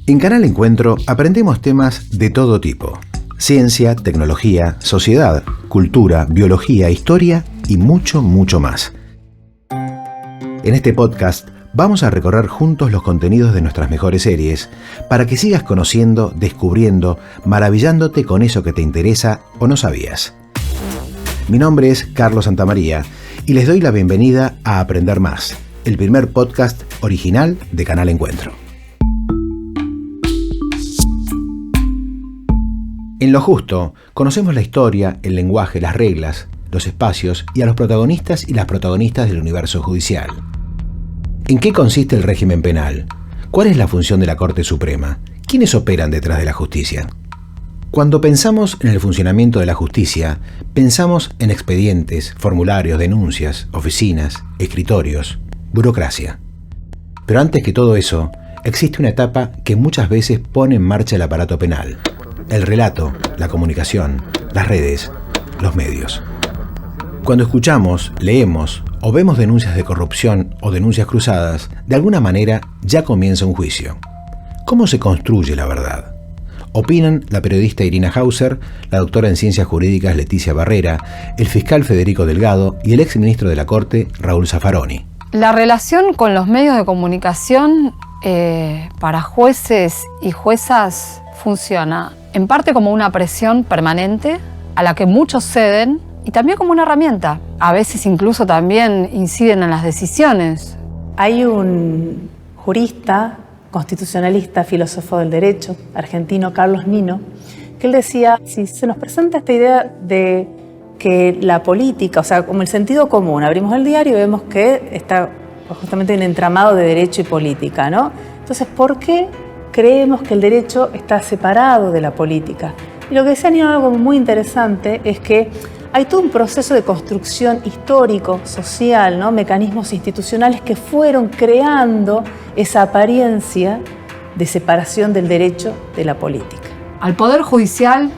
En Canal Encuentro aprendemos temas de todo tipo: ciencia, tecnología, sociedad, cultura, biología, historia y mucho, mucho más. En este podcast vamos a recorrer juntos los contenidos de nuestras mejores series para que sigas conociendo, descubriendo, maravillándote con eso que te interesa o no sabías. Mi nombre es Carlos Santamaría y les doy la bienvenida a Aprender Más, el primer podcast original de Canal Encuentro. En Lo Justo, conocemos la historia, el lenguaje, las reglas, los espacios y a los protagonistas y las protagonistas del universo judicial. ¿En qué consiste el régimen penal? ¿Cuál es la función de la Corte Suprema? ¿Quiénes operan detrás de la justicia? Cuando pensamos en el funcionamiento de la justicia, pensamos en expedientes, formularios, denuncias, oficinas, escritorios, burocracia. Pero antes que todo eso, existe una etapa que muchas veces pone en marcha el aparato penal: el relato, la comunicación, las redes, los medios. Cuando escuchamos, leemos o vemos denuncias de corrupción o denuncias cruzadas, de alguna manera ya comienza un juicio. ¿Cómo se construye la verdad? Opinan la periodista Irina Hauser, la doctora en Ciencias Jurídicas Leticia Barrera, el fiscal Federico Delgado y el exministro de la Corte, Raúl Zaffaroni. La relación con los medios de comunicación para jueces y juezas funciona en parte como una presión permanente a la que muchos ceden y también como una herramienta. A veces incluso también inciden en las decisiones. Hay un jurista, constitucionalista, filósofo del derecho argentino, Carlos Nino, que él decía: si se nos presenta esta idea de que la política, o sea, como el sentido común, abrimos el diario y vemos que está justamente un entramado de derecho y política, ¿no? Entonces, ¿por qué creemos que el derecho está separado de la política? Y lo que decía Nino, algo muy interesante, es que hay todo un proceso de construcción histórico, social, ¿no? Mecanismos institucionales que fueron creando esa apariencia de separación del derecho de la política. Al Poder Judicial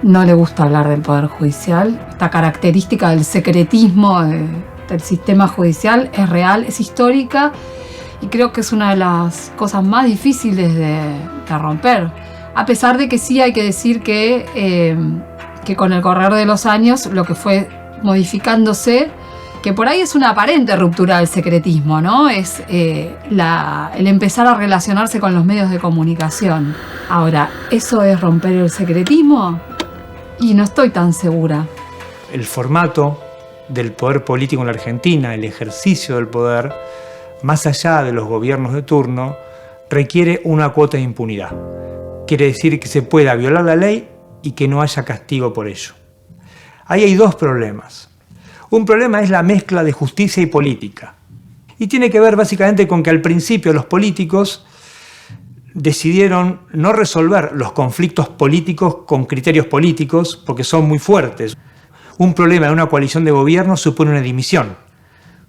no le gusta hablar del Poder Judicial. Esta característica del secretismo del sistema judicial es real, es histórica y creo que es una de las cosas más difíciles de romper. A pesar de que sí hay que decir que con el correr de los años lo que fue modificándose, que por ahí es una aparente ruptura del secretismo, ¿no? Es el empezar a relacionarse con los medios de comunicación. Ahora, ¿eso es romper el secretismo? Y no estoy tan segura. El formato del poder político en la Argentina, el ejercicio del poder, más allá de los gobiernos de turno, requiere una cuota de impunidad. Quiere decir que se pueda violar la ley y que no haya castigo por ello. Ahí hay dos problemas. Un problema es la mezcla de justicia y política. Y tiene que ver básicamente con que al principio los políticos decidieron no resolver los conflictos políticos con criterios políticos porque son muy fuertes. Un problema de una coalición de gobierno supone una dimisión,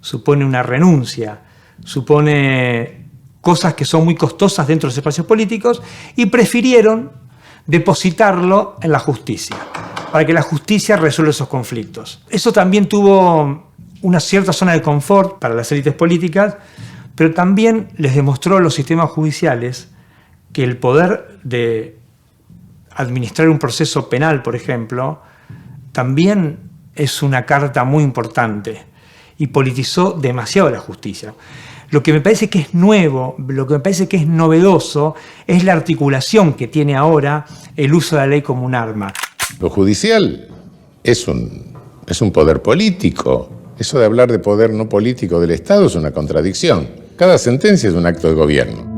supone una renuncia, supone cosas que son muy costosas dentro de los espacios políticos y prefirieron depositarlo en la justicia, para que la justicia resuelva esos conflictos. Eso también tuvo una cierta zona de confort para las élites políticas, pero también les demostró a los sistemas judiciales que el poder de administrar un proceso penal, por ejemplo, también es una carta muy importante y politizó demasiado la justicia. Lo que me parece que es nuevo, lo que me parece que es novedoso, es la articulación que tiene ahora el uso de la ley como un arma. Lo judicial es un poder político. Eso de hablar de poder no político del Estado es una contradicción. Cada sentencia es un acto de gobierno.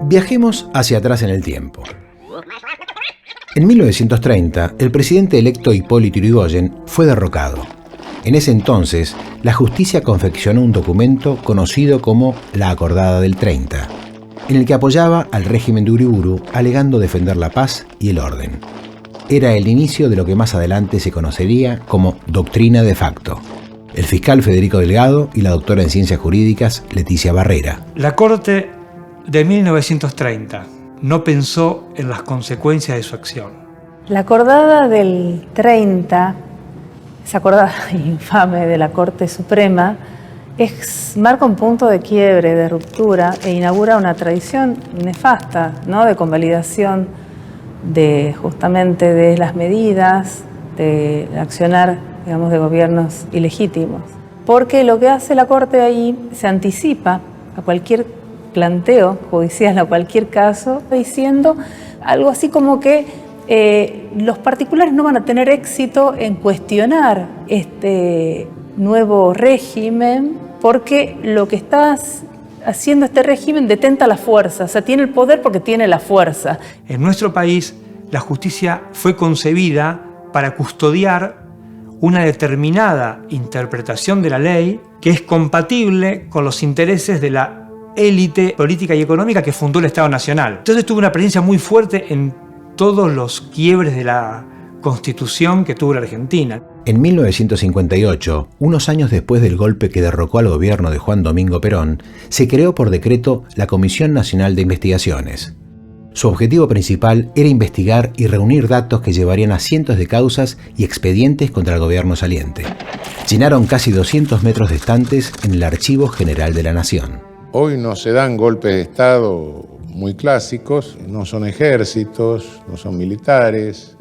Viajemos hacia atrás en el tiempo. En 1930, el presidente electo Hipólito Yrigoyen fue derrocado. En ese entonces, la justicia confeccionó un documento conocido como la Acordada del 30, en el que apoyaba al régimen de Uriburu, alegando defender la paz y el orden. Era el inicio de lo que más adelante se conocería como doctrina de facto. El fiscal Federico Delgado y la doctora en Ciencias Jurídicas Leticia Barrera. La Corte de 1930 no pensó en las consecuencias de su acción. La Acordada del 30, esa acordada infame de la Corte Suprema, marca un punto de quiebre, de ruptura, e inaugura una tradición nefasta, ¿no?, de convalidación justamente de las medidas, de accionar, digamos, de gobiernos ilegítimos. Porque lo que hace la Corte ahí se anticipa a cualquier planteo judicial, a cualquier caso, diciendo algo así como que los particulares no van a tener éxito en cuestionar este nuevo régimen, porque lo que está haciendo este régimen detenta la fuerza, o sea, tiene el poder porque tiene la fuerza. En nuestro país, la justicia fue concebida para custodiar una determinada interpretación de la ley que es compatible con los intereses de la élite política y económica que fundó el Estado Nacional. Entonces tuvo una presencia muy fuerte en todos los quiebres de la Constitución que tuvo la Argentina. En 1958, unos años después del golpe que derrocó al gobierno de Juan Domingo Perón, se creó por decreto la Comisión Nacional de Investigaciones. Su objetivo principal era investigar y reunir datos que llevarían a cientos de causas y expedientes contra el gobierno saliente. Llenaron casi 200 metros de estantes en el Archivo General de la Nación. Hoy no se dan golpes de Estado muy clásicos, no son ejércitos, no son militares,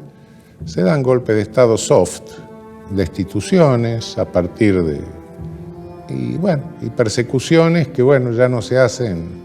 se dan golpes de Estado soft, destituciones a partir de y persecuciones que ya no se hacen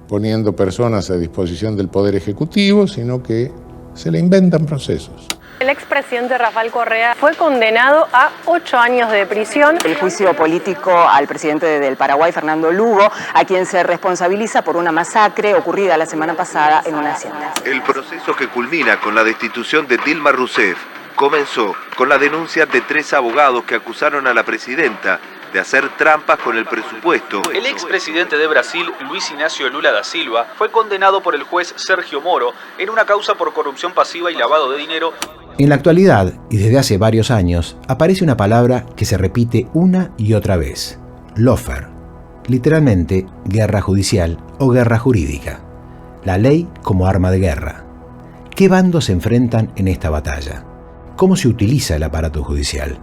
poniendo personas a disposición del Poder Ejecutivo, sino que se le inventan procesos. El expresidente Rafael Correa fue condenado a 8 años de prisión. El juicio político al presidente del Paraguay, Fernando Lugo, a quien se responsabiliza por una masacre ocurrida la semana pasada en una hacienda. El proceso que culmina con la destitución de Dilma Rousseff comenzó con la denuncia de 3 abogados que acusaron a la presidenta de hacer trampas con el presupuesto. El expresidente de Brasil, Luis Inácio Lula da Silva, fue condenado por el juez Sergio Moro en una causa por corrupción pasiva y lavado de dinero. En la actualidad, y desde hace varios años, aparece una palabra que se repite una y otra vez: lawfare, literalmente guerra judicial o guerra jurídica. La ley como arma de guerra. ¿Qué bandos se enfrentan en esta batalla? ¿Cómo se utiliza el aparato judicial?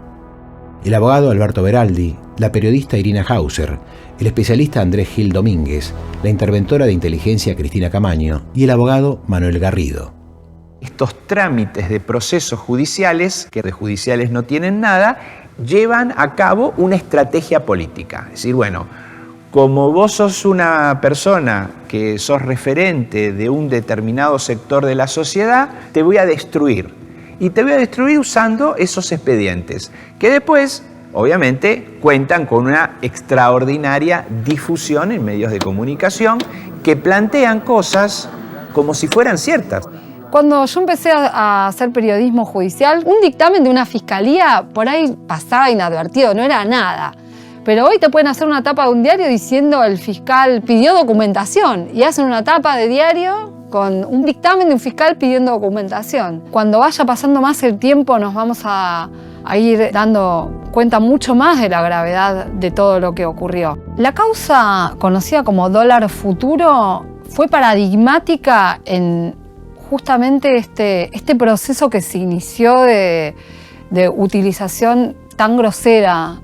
El abogado Alberto Beraldi, la periodista Irina Hauser, el especialista Andrés Gil Domínguez, la interventora de inteligencia Cristina Camaño y el abogado Manuel Garrido. Estos trámites de procesos judiciales, que de judiciales no tienen nada, llevan a cabo una estrategia política. Es decir, como vos sos una persona que sos referente de un determinado sector de la sociedad, te voy a destruir. Y te voy a destruir usando esos expedientes, que después, obviamente, cuentan con una extraordinaria difusión en medios de comunicación que plantean cosas como si fueran ciertas. Cuando yo empecé a hacer periodismo judicial, un dictamen de una fiscalía por ahí pasaba inadvertido, no era nada. Pero hoy te pueden hacer una tapa de un diario diciendo el fiscal pidió documentación y hacen una tapa de diario con un dictamen de un fiscal pidiendo documentación. Cuando vaya pasando más el tiempo nos vamos a ir dando cuenta mucho más de la gravedad de todo lo que ocurrió. La causa conocida como dólar futuro fue paradigmática en justamente este proceso que se inició de utilización tan grosera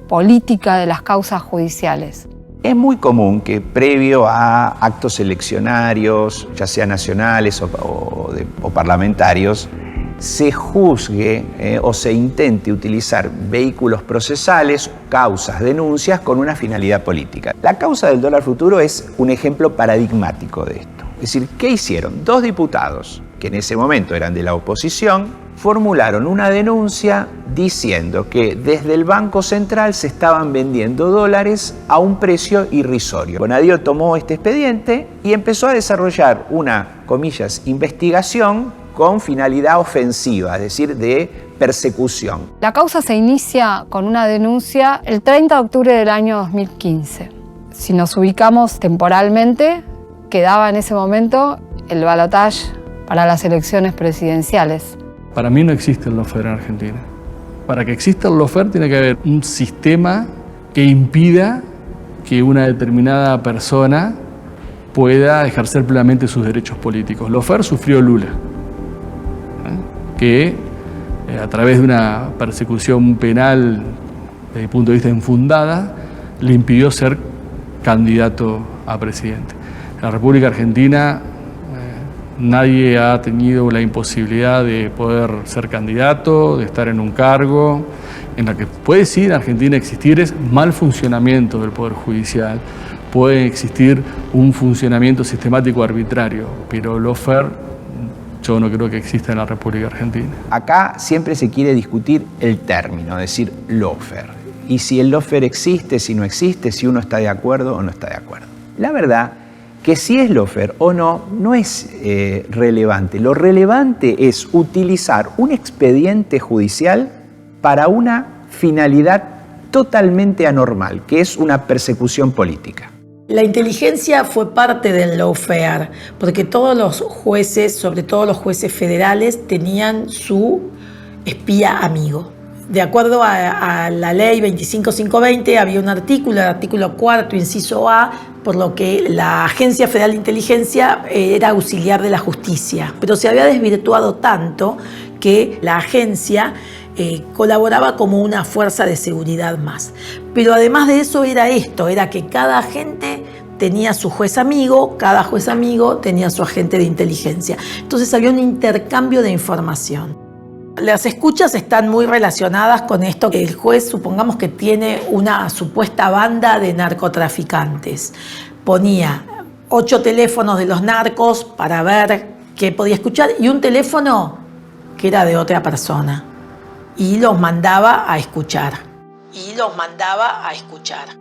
política de las causas judiciales. Es muy común que previo a actos eleccionarios, ya sean nacionales o parlamentarios, se juzgue o se intente utilizar vehículos procesales, causas, denuncias con una finalidad política. La causa del dólar futuro es un ejemplo paradigmático de esto. Es decir, ¿qué hicieron? 2 diputados, que en ese momento eran de la oposición, formularon una denuncia diciendo que desde el Banco Central se estaban vendiendo dólares a un precio irrisorio. Bonadío tomó este expediente y empezó a desarrollar una, comillas, investigación con finalidad ofensiva, es decir, de persecución. La causa se inicia con una denuncia el 30 de octubre del año 2015. Si nos ubicamos temporalmente, quedaba en ese momento el balotaje para las elecciones presidenciales. Para mí no existe el lawfare en Argentina. Para que exista el lawfare tiene que haber un sistema que impida que una determinada persona pueda ejercer plenamente sus derechos políticos. Lawfare sufrió Lula, que a través de una persecución penal desde mi punto de vista infundada, le impidió ser candidato a presidente. En la República Argentina nadie ha tenido la imposibilidad de poder ser candidato, de estar en un cargo. En la que puede sí en Argentina existir es mal funcionamiento del Poder Judicial, puede existir un funcionamiento sistemático arbitrario, pero lawfare yo no creo que exista en la República Argentina. Acá siempre se quiere discutir el término, es decir, lawfare. Y si el lawfare existe, si no existe, si uno está de acuerdo o no está de acuerdo. La verdad que si es lawfare o no, no es relevante. Lo relevante es utilizar un expediente judicial para una finalidad totalmente anormal, que es una persecución política. La inteligencia fue parte del lawfare, porque todos los jueces, sobre todo los jueces federales, tenían su espía amigo. De acuerdo a la ley 25520, había un artículo, el artículo 4, inciso A, por lo que la Agencia Federal de Inteligencia era auxiliar de la justicia. Pero se había desvirtuado tanto que la agencia colaboraba como una fuerza de seguridad más. Pero además de eso era que cada agente tenía su juez amigo, cada juez amigo tenía su agente de inteligencia. Entonces había un intercambio de información. Las escuchas están muy relacionadas con esto que el juez, supongamos que tiene una supuesta banda de narcotraficantes. Ponía 8 teléfonos de los narcos para ver qué podía escuchar y un teléfono que era de otra persona. Y los mandaba a escuchar.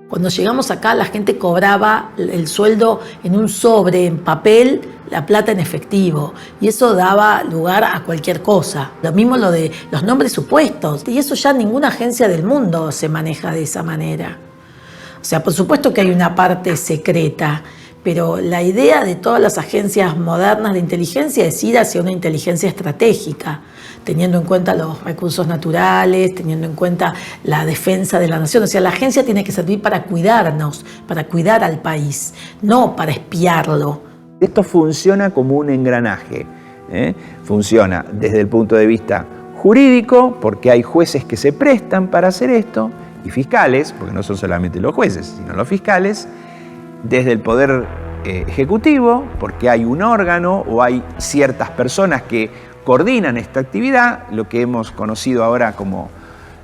Cuando llegamos acá, la gente cobraba el sueldo en un sobre, en papel, la plata en efectivo. Y eso daba lugar a cualquier cosa. Lo mismo lo de los nombres supuestos. Y eso ya ninguna agencia del mundo se maneja de esa manera. O sea, por supuesto que hay una parte secreta, pero la idea de todas las agencias modernas de inteligencia es ir hacia una inteligencia estratégica, teniendo en cuenta los recursos naturales, teniendo en cuenta la defensa de la nación. O sea, la agencia tiene que servir para cuidarnos, para cuidar al país, no para espiarlo. Esto funciona como un engranaje. Funciona desde el punto de vista jurídico, porque hay jueces que se prestan para hacer esto, y fiscales, porque no son solamente los jueces, sino los fiscales, desde el Poder Ejecutivo, porque hay un órgano o hay ciertas personas que coordinan esta actividad, lo que hemos conocido ahora como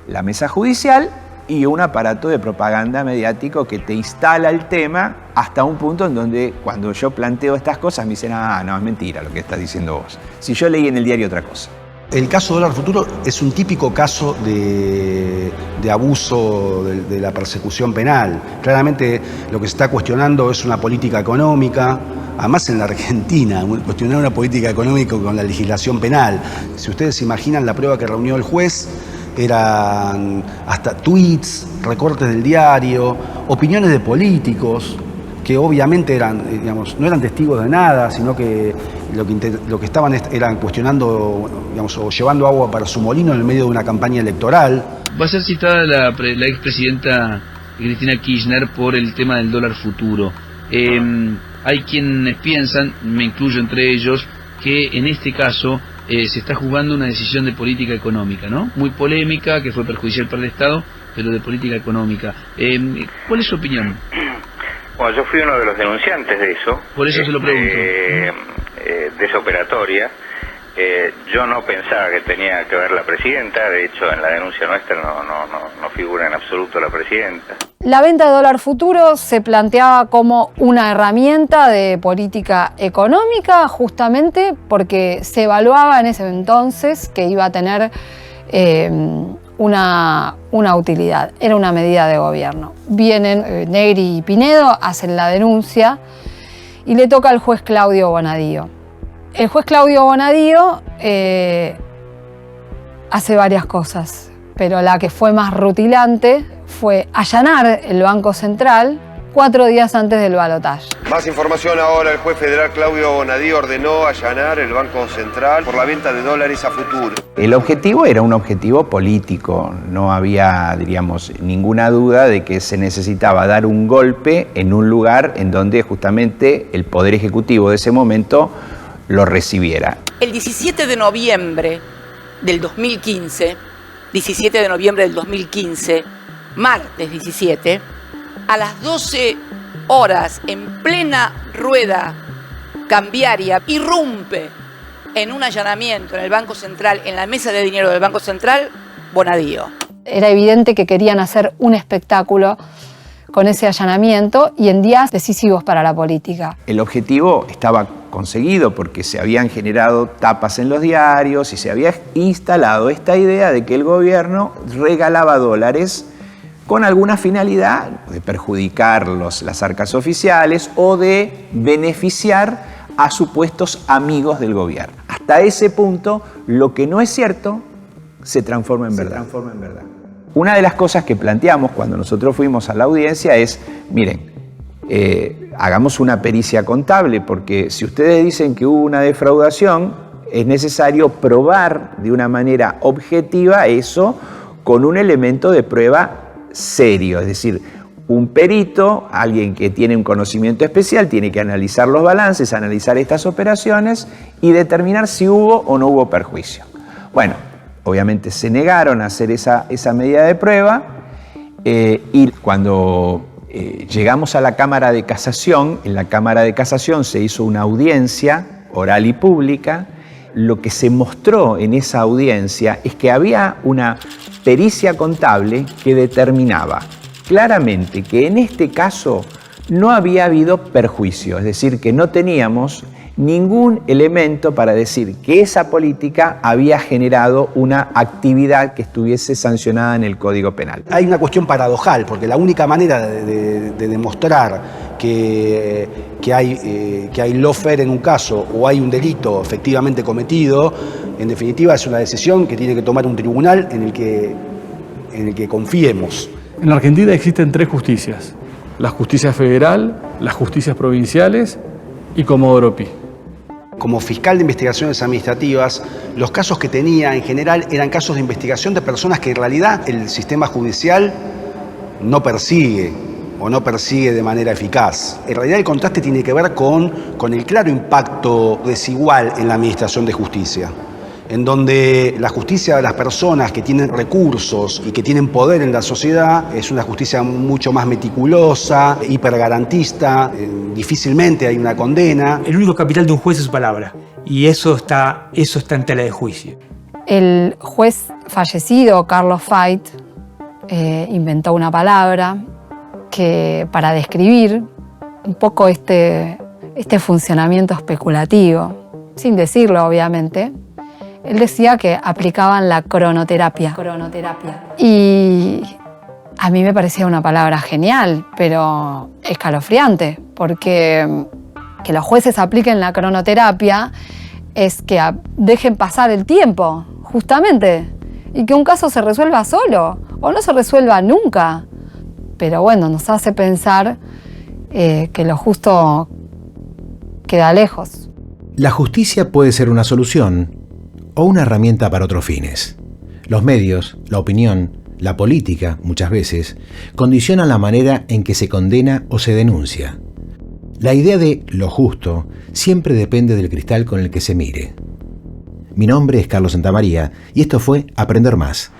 la mesa judicial, y un aparato de propaganda mediático que te instala el tema hasta un punto en donde cuando yo planteo estas cosas me dicen, no, es mentira lo que estás diciendo vos. Si yo leí en el diario otra cosa. El caso Dólar Futuro es un típico caso de abuso de la persecución penal. Claramente lo que se está cuestionando es una política económica, además en la Argentina, cuestionar una política económica con la legislación penal. Si ustedes se imaginan la prueba que reunió el juez, eran hasta tweets, recortes del diario, opiniones de políticos, que obviamente no eran testigos de nada, sino que lo que estaban eran cuestionando, o llevando agua para su molino en el medio de una campaña electoral. Va a ser citada la expresidenta Cristina Kirchner por el tema del dólar futuro. Hay quienes piensan, me incluyo entre ellos, que en este caso se está jugando una decisión de política económica, ¿no? Muy polémica, que fue perjudicial para el Estado, pero de política económica. ¿Cuál es su opinión? Bueno, yo fui uno de los denunciantes de eso. Por eso se lo pregunto. De esa operatoria. Yo no pensaba que tenía que ver la presidenta, de hecho en la denuncia nuestra no figura en absoluto la presidenta. La venta de dólar futuro se planteaba como una herramienta de política económica justamente porque se evaluaba en ese entonces que iba a tener una utilidad, era una medida de gobierno. Vienen Negri y Pinedo, hacen la denuncia y le toca al juez Claudio Bonadío. El juez Claudio Bonadío hace varias cosas, pero la que fue más rutilante fue allanar el Banco Central 4 días antes del balotaje. Más información ahora. El juez federal Claudio Bonadío ordenó allanar el Banco Central por la venta de dólares a futuro. El objetivo era un objetivo político. No había, diríamos, ninguna duda de que se necesitaba dar un golpe en un lugar en donde justamente el Poder Ejecutivo de ese momento lo recibiera. El 17 de noviembre del 2015, martes 17, a las 12 horas, en plena rueda cambiaria, irrumpe en un allanamiento en el Banco Central, en la mesa de dinero del Banco Central, Bonadío. Era evidente que querían hacer un espectáculo con ese allanamiento y en días decisivos para la política. El objetivo estaba conseguido porque se habían generado tapas en los diarios y se había instalado esta idea de que el gobierno regalaba dólares con alguna finalidad de perjudicar las arcas oficiales o de beneficiar a supuestos amigos del gobierno. Hasta ese punto, lo que no es cierto se transforma en verdad. Una de las cosas que planteamos cuando nosotros fuimos a la audiencia es, miren, hagamos una pericia contable, porque si ustedes dicen que hubo una defraudación, es necesario probar de una manera objetiva eso con un elemento de prueba serio, es decir, un perito, alguien que tiene un conocimiento especial, tiene que analizar los balances, analizar estas operaciones y determinar si hubo o no hubo perjuicio. Bueno, obviamente se negaron a hacer esa medida de prueba y cuando llegamos a la Cámara de Casación, en la Cámara de Casación se hizo una audiencia oral y pública. Lo que se mostró en esa audiencia es que había una pericia contable que determinaba claramente que en este caso no había habido perjuicio, es decir, que no teníamos ningún elemento para decir que esa política había generado una actividad que estuviese sancionada en el Código Penal. Hay una cuestión paradojal, porque la única manera de demostrar que hay lawfare en un caso o hay un delito efectivamente cometido, en definitiva es una decisión que tiene que tomar un tribunal en el que confiemos. En la Argentina existen 3 justicias: la justicia federal, las justicias provinciales y Comodoro Pi. Como fiscal de investigaciones administrativas, los casos que tenía en general eran casos de investigación de personas que en realidad el sistema judicial no persigue o no persigue de manera eficaz. En realidad el contraste tiene que ver con el claro impacto desigual en la administración de justicia, en donde la justicia de las personas que tienen recursos y que tienen poder en la sociedad es una justicia mucho más meticulosa, hipergarantista, difícilmente hay una condena. El único capital de un juez es su palabra, y eso está en tela de juicio. El juez fallecido, Carlos Fait, inventó una palabra que para describir un poco este funcionamiento especulativo, sin decirlo obviamente. Él decía que aplicaban la cronoterapia. Y a mí me parecía una palabra genial, pero escalofriante, porque que los jueces apliquen la cronoterapia es que dejen pasar el tiempo, justamente, y que un caso se resuelva solo o no se resuelva nunca. Pero bueno, nos hace pensar que lo justo queda lejos. La justicia puede ser una solución o una herramienta para otros fines. Los medios, la opinión, la política, muchas veces, condicionan la manera en que se condena o se denuncia. La idea de lo justo siempre depende del cristal con el que se mire. Mi nombre es Carlos Santamaría y esto fue Aprender Más.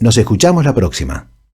Nos escuchamos la próxima.